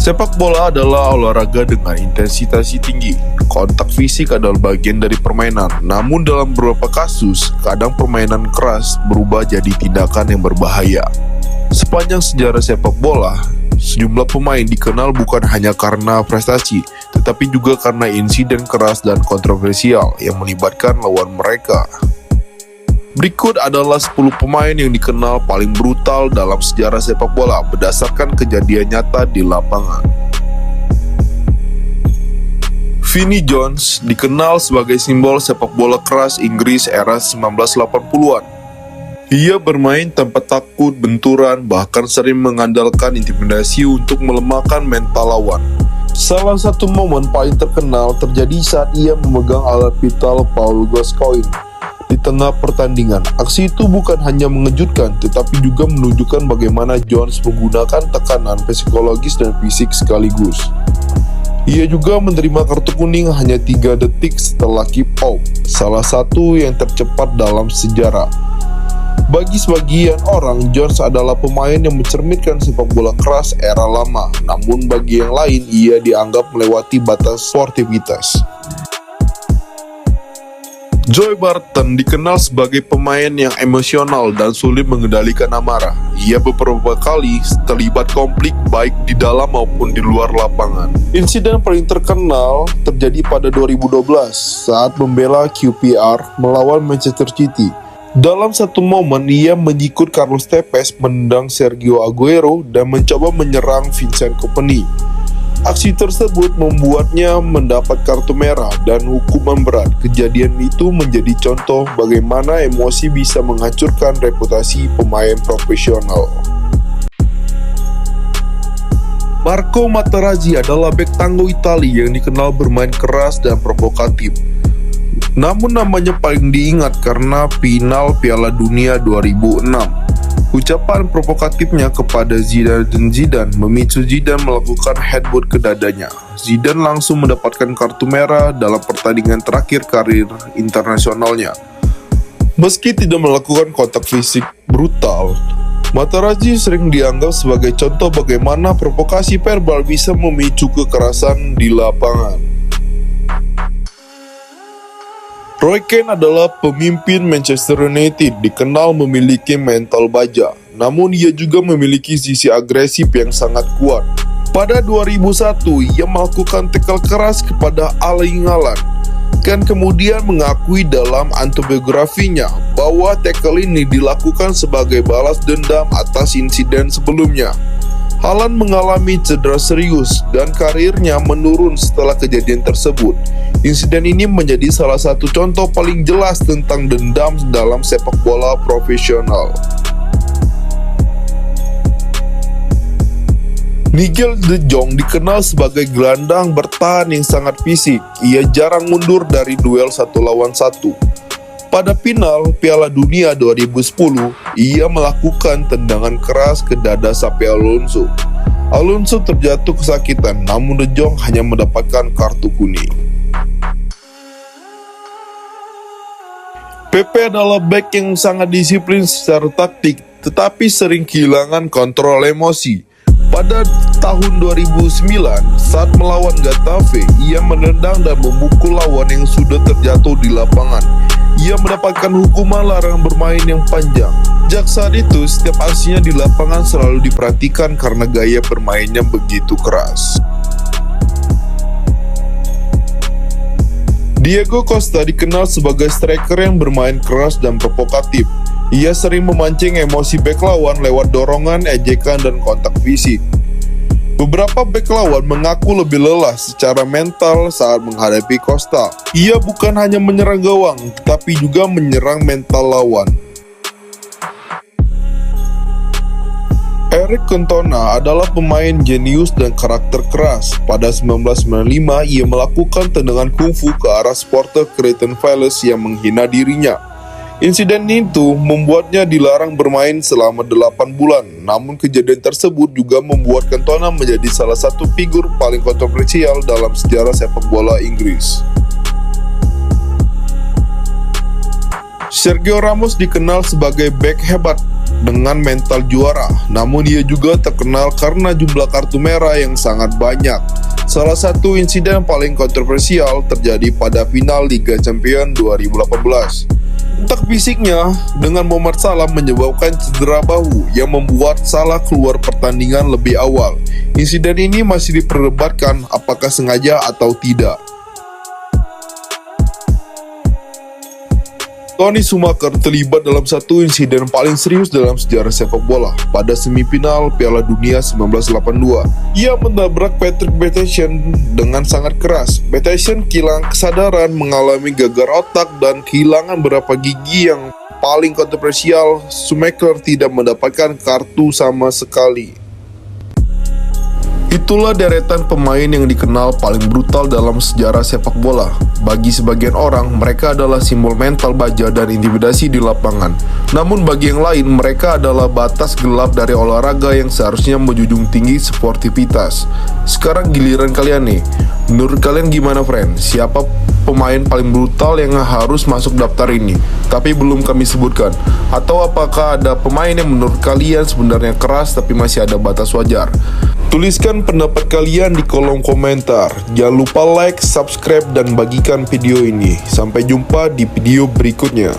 Sepak bola adalah olahraga dengan intensitas tinggi. Kontak fisik adalah bagian dari permainan. Namun dalam beberapa kasus, kadang permainan keras berubah jadi tindakan yang berbahaya. Sepanjang sejarah sepak bola, sejumlah pemain dikenal bukan hanya karena prestasi, tetapi juga karena insiden keras dan kontroversial yang melibatkan lawan mereka. Berikut adalah 10 pemain yang dikenal paling brutal dalam sejarah sepak bola berdasarkan kejadian nyata di lapangan. Vinnie Jones dikenal sebagai simbol sepak bola keras Inggris era 1980-an. Ia bermain tanpa takut benturan, bahkan sering mengandalkan intimidasi untuk melemahkan mental lawan. Salah satu momen paling terkenal terjadi saat ia memegang alat vital Paul Gascoigne di tengah pertandingan. Aksi itu bukan hanya mengejutkan, tetapi juga menunjukkan bagaimana Jones menggunakan tekanan psikologis dan fisik sekaligus. Ia juga menerima kartu kuning hanya 3 detik setelah kick out, salah satu yang tercepat dalam sejarah. Bagi sebagian orang, Jones adalah pemain yang mencerminkan sepak bola keras era lama, namun bagi yang lain, ia dianggap melewati batas sportivitas. Joey Barton dikenal sebagai pemain yang emosional dan sulit mengendalikan amarah. Ia beberapa kali terlibat konflik baik di dalam maupun di luar lapangan. Insiden paling terkenal terjadi pada 2012 saat membela QPR melawan Manchester City. Dalam satu momen, ia menyikut Carlos Tevez, menendang Sergio Aguero, dan mencoba menyerang Vincent Kompany. Aksi tersebut membuatnya mendapat kartu merah dan hukuman berat. Kejadian itu menjadi contoh bagaimana emosi bisa menghancurkan reputasi pemain profesional. Marco Materazzi adalah bek tangguh Italia yang dikenal bermain keras dan provokatif. Namun namanya paling diingat karena final Piala Dunia 2006. Ucapan provokatifnya kepada Zidane memicu Zidane melakukan headbutt ke dadanya. Zidane langsung mendapatkan kartu merah dalam pertandingan terakhir karir internasionalnya. Meski tidak melakukan kontak fisik brutal, Materazzi sering dianggap sebagai contoh bagaimana provokasi verbal bisa memicu kekerasan di lapangan. Roy Keane adalah pemimpin Manchester United, dikenal memiliki mental baja, namun ia juga memiliki sisi agresif yang sangat kuat. Pada 2001, ia melakukan tackle keras kepada Erling Haaland. Keane kemudian mengakui dalam autobiografinya bahwa tackle ini dilakukan sebagai balas dendam atas insiden sebelumnya. Haaland mengalami cedera serius dan karirnya menurun setelah kejadian tersebut. Insiden ini menjadi salah satu contoh paling jelas tentang dendam dalam sepak bola profesional. Nigel de Jong dikenal sebagai gelandang bertahan yang sangat fisik. Ia jarang mundur dari duel 1 lawan 1. Pada final Piala Dunia 2010, ia melakukan tendangan keras ke dada Xabi Alonso. Alonso terjatuh kesakitan, namun De Jong hanya mendapatkan kartu kuning. Pepe adalah bek yang sangat disiplin secara taktik, tetapi sering kehilangan kontrol emosi. Pada tahun 2009, saat melawan Getafe, ia menendang dan memukul lawan yang sudah terjatuh di lapangan. Ia mendapatkan hukuman larangan bermain yang panjang. Sejak saat itu, setiap aksinya di lapangan selalu diperhatikan karena gaya bermainnya begitu keras. Diego Costa dikenal sebagai striker yang bermain keras dan provokatif. Ia sering memancing emosi bek lawan lewat dorongan, ejekan, dan kontak fisik. Beberapa bek lawan mengaku lebih lelah secara mental saat menghadapi Costa. Ia bukan hanya menyerang gawang, tetapi juga menyerang mental lawan. Eric Cantona adalah pemain jenius dan karakter keras. Pada 1995, ia melakukan tendangan kungfu ke arah supporter Crystal Palace yang menghina dirinya. Insiden itu membuatnya dilarang bermain selama 8 bulan. Namun kejadian tersebut juga membuat Cantona menjadi salah satu figur paling kontroversial dalam sejarah sepak bola Inggris. Sergio Ramos dikenal sebagai bek hebat. dengan mental juara, namun ia juga terkenal karena jumlah kartu merah yang sangat banyak. Salah satu insiden paling kontroversial terjadi pada final Liga Champions 2018. Tak fisiknya dengan Mohamed Salah menyebabkan cedera bahu yang membuat Salah keluar pertandingan lebih awal. Insiden ini masih diperdebatkan apakah sengaja atau tidak. Tony Schumacher terlibat dalam satu insiden paling serius dalam sejarah sepak bola pada semifinal Piala Dunia 1982. Ia menabrak Patrick Bethesien dengan sangat keras. Bethesien kehilangan kesadaran, mengalami gagal otak, dan kehilangan beberapa gigi. Yang paling kontroversial, Schumacher tidak mendapatkan kartu sama sekali. Itulah deretan pemain yang dikenal paling brutal dalam sejarah sepak bola. Bagi sebagian orang, mereka adalah simbol mental baja dan intimidasi di lapangan. Namun bagi yang lain, mereka adalah batas gelap dari olahraga yang seharusnya menjunjung tinggi sportivitas. Sekarang giliran kalian nih. Menurut kalian gimana, friend? Siapa pemain paling brutal yang harus masuk daftar ini, tapi belum kami sebutkan? Atau apakah ada pemain yang menurut kalian sebenarnya keras tapi masih ada batas wajar? Tuliskan pendapat kalian di kolom komentar. Jangan lupa like, subscribe, dan bagikan video ini. Sampai jumpa di video berikutnya.